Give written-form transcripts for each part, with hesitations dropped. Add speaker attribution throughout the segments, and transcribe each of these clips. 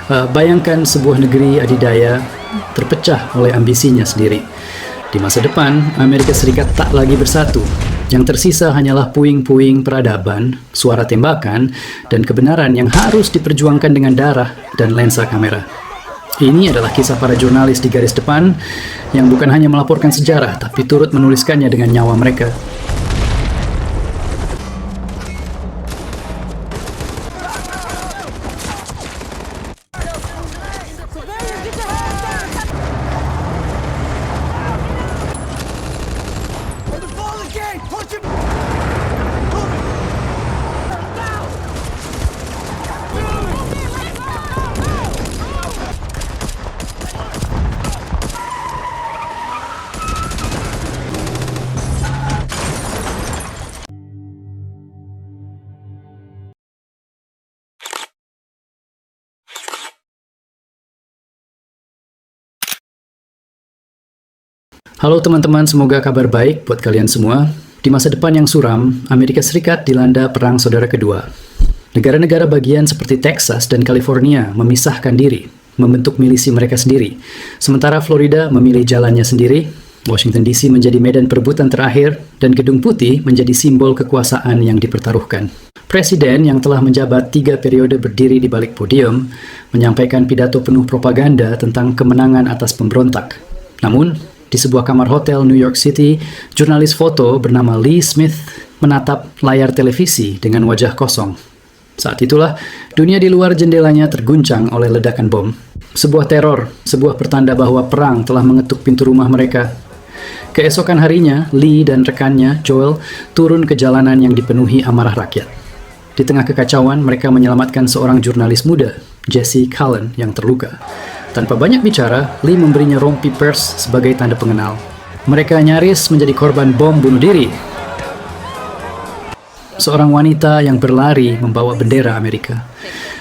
Speaker 1: Bayangkan sebuah negeri adidaya terpecah oleh ambisinya sendiri. Di masa depan, Amerika Serikat tak lagi bersatu. Yang tersisa hanyalah puing-puing peradaban, suara tembakan, dan kebenaran yang harus diperjuangkan dengan darah dan lensa kamera. Ini adalah kisah para jurnalis di garis depan yang bukan hanya melaporkan sejarah, tapi turut menuliskannya dengan nyawa mereka. Halo teman-teman, semoga kabar baik buat kalian semua. Di masa depan yang suram, Amerika Serikat dilanda Perang Saudara Kedua. Negara-negara bagian seperti Texas dan California memisahkan diri, membentuk milisi mereka sendiri. Sementara Florida memilih jalannya sendiri, Washington DC menjadi medan perebutan terakhir, dan Gedung Putih menjadi simbol kekuasaan yang dipertaruhkan. Presiden yang telah menjabat 3 periode berdiri di balik podium, menyampaikan pidato penuh propaganda tentang kemenangan atas pemberontak. Namun, di sebuah kamar hotel New York City, jurnalis foto bernama Lee Smith menatap layar televisi dengan wajah kosong. Saat itulah, dunia di luar jendelanya terguncang oleh ledakan bom. Sebuah teror, sebuah pertanda bahwa perang telah mengetuk pintu rumah mereka. Keesokan harinya, Lee dan rekannya, Joel, turun ke jalanan yang dipenuhi amarah rakyat. Di tengah kekacauan, mereka menyelamatkan seorang jurnalis muda, Jesse Cullen, yang terluka. Tanpa banyak bicara, Lee memberinya rompi pers sebagai tanda pengenal. Mereka nyaris menjadi korban bom bunuh diri. Seorang wanita yang berlari membawa bendera Amerika.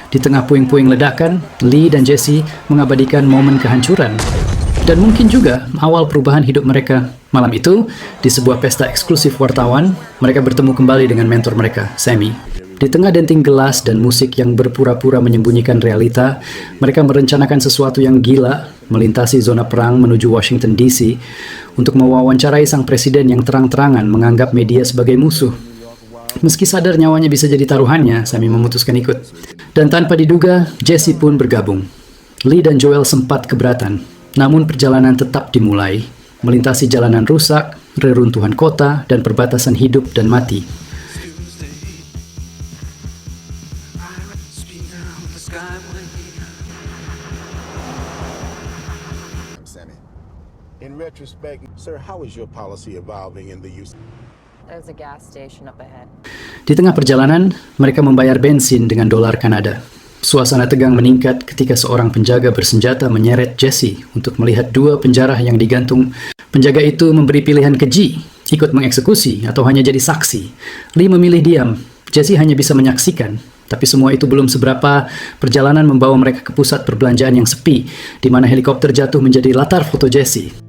Speaker 1: Di tengah puing-puing ledakan, Lee dan Jesse mengabadikan momen kehancuran. Dan mungkin juga awal perubahan hidup mereka. Malam itu, di sebuah pesta eksklusif wartawan, mereka bertemu kembali dengan mentor mereka, Sammy. Di tengah denting gelas dan musik yang berpura-pura menyembunyikan realita, mereka merencanakan sesuatu yang gila, melintasi zona perang menuju Washington DC, untuk mewawancarai sang presiden yang terang-terangan menganggap media sebagai musuh. Meski sadar nyawanya bisa jadi taruhannya, Sammy memutuskan ikut. Dan tanpa diduga, Jesse pun bergabung. Lee dan Joel sempat keberatan, namun perjalanan tetap dimulai, melintasi jalanan rusak, reruntuhan kota, dan perbatasan hidup dan mati.
Speaker 2: In retrospect, sir, how is your policy evolving in the use?
Speaker 3: There's a gas station up ahead.
Speaker 1: Di tengah perjalanan, mereka membayar bensin dengan dolar Kanada. Suasana tegang meningkat ketika seorang penjaga bersenjata menyeret Jesse untuk melihat 2 penjara yang digantung. Penjaga itu memberi pilihan keji, ikut mengeksekusi atau hanya jadi saksi. Lee memilih diam. Jesse hanya bisa menyaksikan. Tapi semua itu belum seberapa. Perjalanan membawa mereka ke pusat perbelanjaan yang sepi, di mana helikopter jatuh menjadi latar foto Jesse.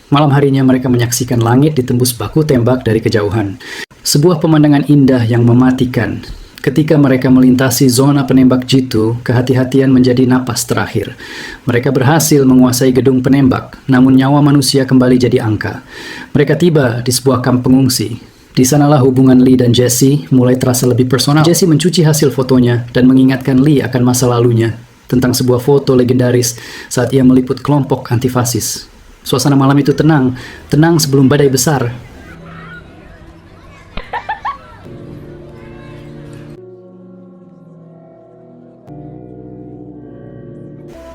Speaker 1: Malam harinya mereka menyaksikan langit ditembus baku tembak dari kejauhan. Sebuah pemandangan indah yang mematikan. Ketika mereka melintasi zona penembak jitu, kehati-hatian menjadi napas terakhir. Mereka berhasil menguasai gedung penembak, namun nyawa manusia kembali jadi angka. Mereka tiba di sebuah kamp pengungsi. Di sanalah hubungan Lee dan Jesse mulai terasa lebih personal. Jesse mencuci hasil fotonya dan mengingatkan Lee akan masa lalunya, tentang sebuah foto legendaris saat ia meliput kelompok antifasis. Suasana malam itu tenang sebelum badai besar.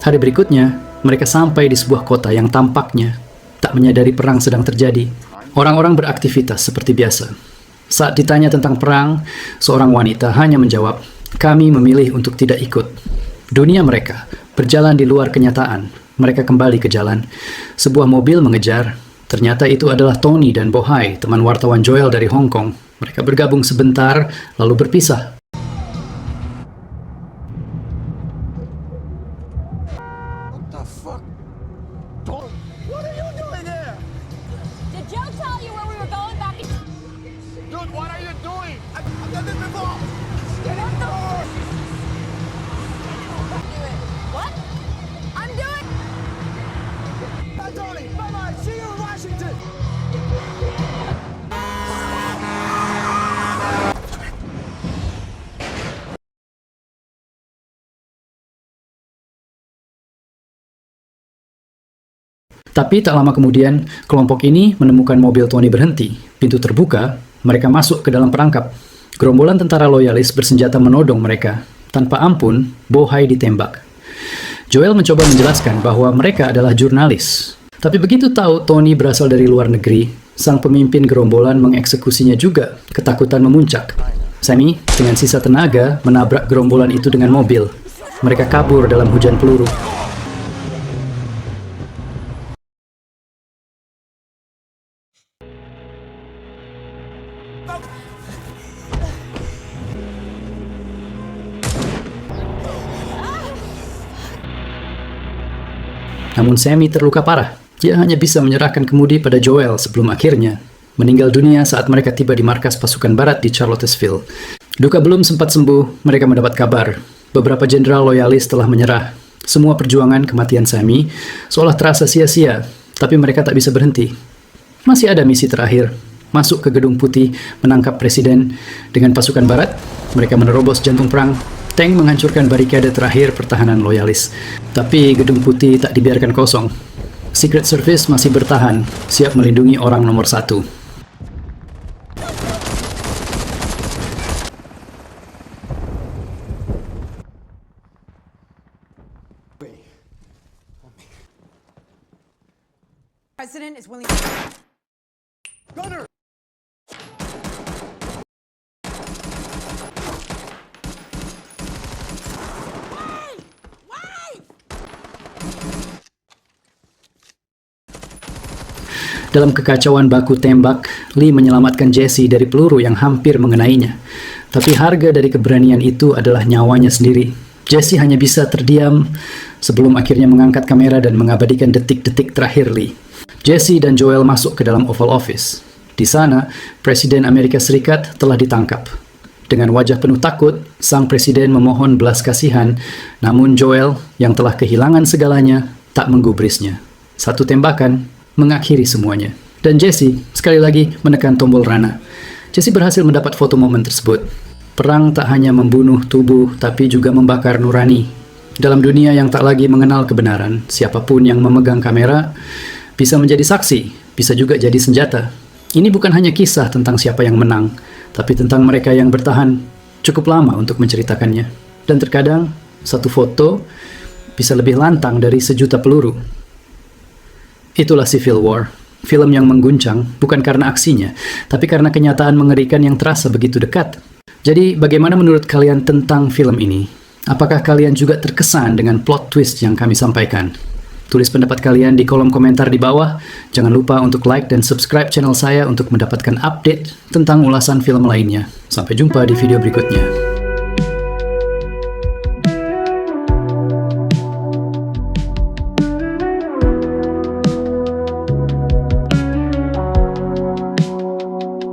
Speaker 1: Hari berikutnya, mereka sampai di sebuah kota yang tampaknya tak menyadari perang sedang terjadi. Orang-orang beraktivitas seperti biasa. Saat ditanya tentang perang, seorang wanita hanya menjawab, "Kami memilih untuk tidak ikut." Dunia mereka berjalan di luar kenyataan. Mereka kembali ke jalan. Sebuah mobil mengejar. Ternyata itu adalah Tony dan Bohai, teman wartawan Joel dari Hong Kong. Mereka bergabung sebentar, lalu berpisah.
Speaker 2: What the fuck? What are you
Speaker 4: Tony. Bye-bye. See you in Washington.
Speaker 1: Tapi tak lama kemudian, kelompok ini menemukan mobil Tony berhenti. Pintu terbuka, mereka masuk ke dalam perangkap. Gerombolan tentara loyalis bersenjata menodong mereka. Tanpa ampun, Bohai ditembak. Joel mencoba menjelaskan bahwa mereka adalah jurnalis. Tapi begitu tahu Tony berasal dari luar negeri, sang pemimpin gerombolan mengeksekusinya juga. Ketakutan memuncak. Sammy, dengan sisa tenaga, menabrak gerombolan itu dengan mobil. Mereka kabur dalam hujan peluru. Namun Sammy terluka parah. Dia hanya bisa menyerahkan kemudi pada Joel sebelum akhirnya meninggal dunia saat mereka tiba di markas pasukan barat di Charlottesville. Duka belum sempat sembuh, mereka mendapat kabar. Beberapa jenderal loyalis telah menyerah. Semua perjuangan kematian Sammy seolah terasa sia-sia, tapi mereka tak bisa berhenti. Masih ada misi terakhir, masuk ke Gedung Putih, menangkap presiden. Dengan pasukan barat, mereka menerobos jantung perang. Tank menghancurkan barikade terakhir pertahanan loyalis. Tapi Gedung Putih tak dibiarkan kosong. Secret Service masih bertahan, siap melindungi orang nomor 1.
Speaker 5: President is willing.
Speaker 4: Gunner!
Speaker 1: Dalam kekacauan baku tembak, Lee menyelamatkan Jesse dari peluru yang hampir mengenainya. Tapi harga dari keberanian itu adalah nyawanya sendiri. Jesse hanya bisa terdiam sebelum akhirnya mengangkat kamera dan mengabadikan detik-detik terakhir Lee. Jesse dan Joel masuk ke dalam Oval Office. Di sana, Presiden Amerika Serikat telah ditangkap. Dengan wajah penuh takut, sang presiden memohon belas kasihan, namun Joel yang telah kehilangan segalanya tak menggubrisnya. Satu tembakan mengakhiri semuanya. Dan Jesse sekali lagi menekan tombol rana. Jesse berhasil mendapat foto momen tersebut. Perang tak hanya membunuh tubuh, tapi juga membakar nurani. Dalam dunia yang tak lagi mengenal kebenaran, siapapun yang memegang kamera bisa menjadi saksi, bisa juga jadi senjata. Ini bukan hanya kisah tentang siapa yang menang, tapi tentang mereka yang bertahan cukup lama untuk menceritakannya. Dan terkadang, satu foto bisa lebih lantang dari sejuta peluru. Itulah Civil War, film yang mengguncang bukan karena aksinya, tapi karena kenyataan mengerikan yang terasa begitu dekat. Jadi, bagaimana menurut kalian tentang film ini? Apakah kalian juga terkesan dengan plot twist yang kami sampaikan? Tulis pendapat kalian di kolom komentar di bawah. Jangan lupa untuk like dan subscribe channel saya untuk mendapatkan update tentang ulasan film lainnya. Sampai jumpa di video berikutnya.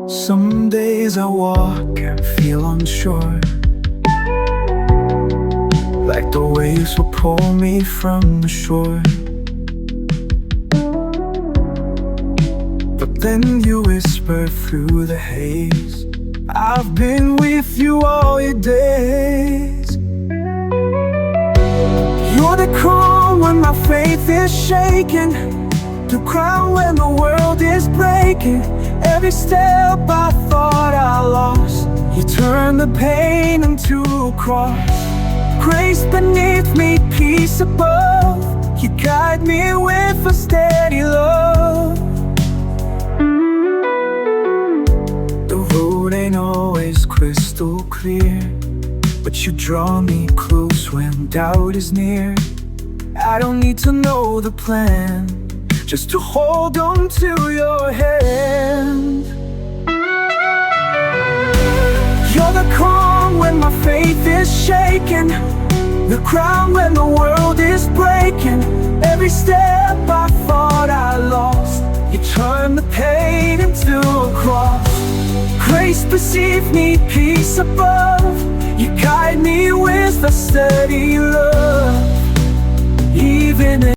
Speaker 6: Some days I walk and feel unsure, like the waves will pull me from the shore. But then you whisper through the haze, I've been with you all your days. You're the calm when my faith is shaken, the crown when the world is breaking. Every step I thought I lost, you turn the pain into a cross. Grace beneath me, peace above, you guide me with a steady love. The road ain't always crystal clear, but you draw me close when doubt is near. I don't need to know the plan, just to hold on to your hand. You're the calm when my faith is shaken, the crown when the world is breaking. Every step I thought I lost, you turn the pain into a cross. Grace beneath me, peace above, you guide me with a steady love. Even